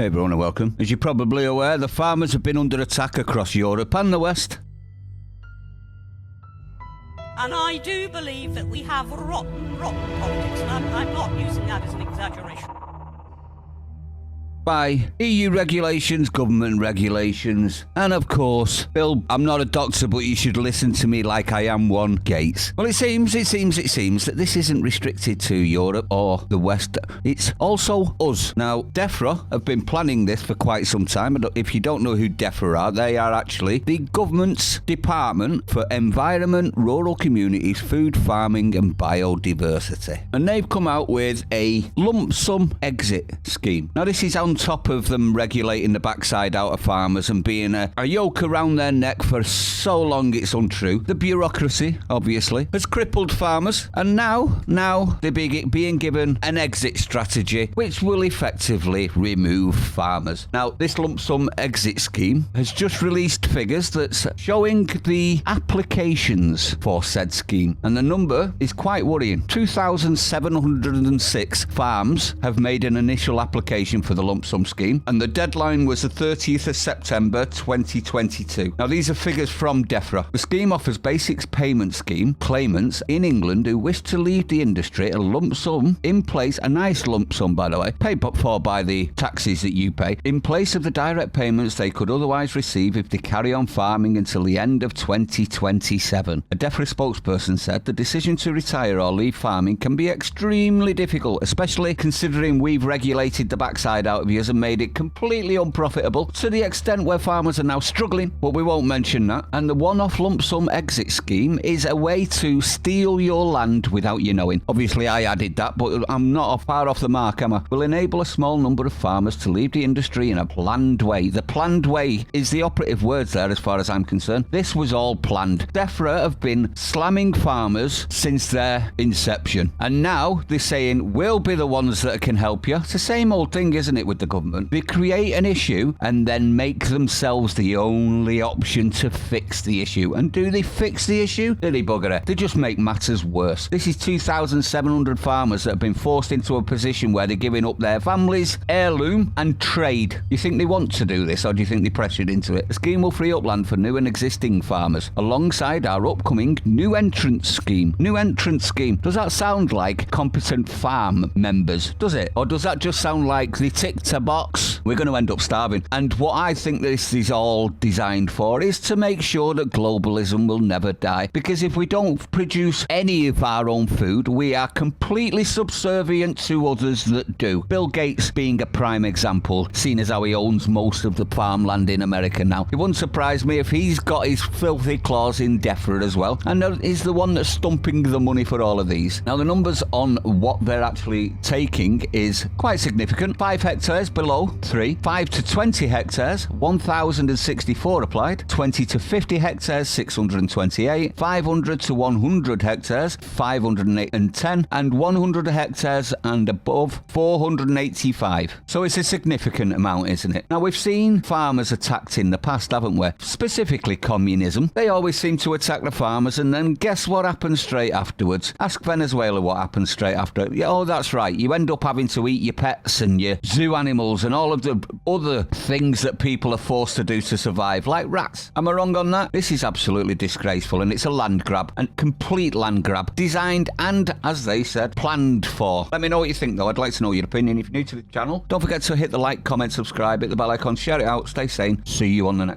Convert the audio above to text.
Hey everyone and welcome. As you're probably aware, the farmers have been under attack across Europe and the West. And I do believe that we have rotten politics, and I'm not using that as an exaggeration. By EU regulations, government regulations, and of course, Bill, I'm not a doctor, but you should listen to me like I am one, Gates. Well, it seems that this isn't restricted to Europe or the West. It's also us. Now, Defra have been planning this for quite some time. If you don't know who Defra are, they are actually the government's Department for Environment, Rural Communities, Food Farming and Biodiversity. And they've come out with a lump sum exit scheme. Now, this is on top of them regulating the backside out of farmers and being a yoke around their neck for so long it's untrue. The bureaucracy, obviously, has crippled farmers, and now they're being given an exit strategy which will effectively remove farmers. Now, this lump sum exit scheme has just released figures that's showing the applications for said scheme, and the number is quite worrying. 2,706 farms have made an initial application for the lump sum scheme, and the deadline was the 30th of September 2022. Now, these are figures from Defra. The scheme offers basic payment scheme claimants in England who wish to leave the industry a lump sum in place, a nice lump sum by the way, paid for by the taxes that you pay, in place of the direct payments they could otherwise receive if they carry on farming until the end of 2027. A Defra spokesperson said the decision to retire or leave farming can be extremely difficult, especially considering we've regulated the backside out of years and made it completely unprofitable to the extent where farmers are now struggling, but we won't mention that. And the one-off lump sum exit scheme is a way to steal your land without you knowing. Obviously I added that, but I'm not far off the mark, am I? Will enable a small number of farmers to leave the industry in a planned way. The planned way is the operative words there as far as I'm concerned. This was all planned. Defra have been slamming farmers since their inception, and now they're saying we'll be the ones that can help you. It's the same old thing, isn't it, with the government? They create an issue and then make themselves the only option to fix the issue. And do they fix the issue? Do they bugger it? They just make matters worse. This is 2,700 farmers that have been forced into a position where they're giving up their families, heirloom and trade. You think they want to do this, or do you think they're pressured into it? The scheme will free up land for new and existing farmers alongside our upcoming new entrant scheme. New entrant scheme. Does that sound like competent farm members? Does it? Or does that just sound like the tick to box? We're going to end up starving. And what I think this is all designed for is to make sure that globalism will never die. Because if we don't produce any of our own food, we are completely subservient to others that do. Bill Gates being a prime example, seeing as how he owns most of the farmland in America now. It wouldn't surprise me if he's got his filthy claws in Defra as well, and is the one that's stumping the money for all of these. Now, the numbers on what they're actually taking is quite significant. 5 hectares below 3, 5 to 20 hectares, 1,064 applied, 20 to 50 hectares, 628, 500 to 100 hectares, 510, and 100 hectares and above, 485. So it's a significant amount, isn't it? Now, we've seen farmers attacked in the past, haven't we? Specifically communism. They always seem to attack the farmers, and then guess what happens straight afterwards? Ask Venezuela what happens straight after. Oh, that's right. You end up having to eat your pets and your zoo animals and all of the other things that people are forced to do to survive, like rats. Am I wrong on that? This is absolutely disgraceful, and it's a land grab, and complete land grab, designed and, as they said, planned for. Let me know what you think, though. I'd like to know your opinion. If you're new to the channel, don't forget to hit the like, comment, subscribe, hit the bell icon, share it out, stay sane. See you on the next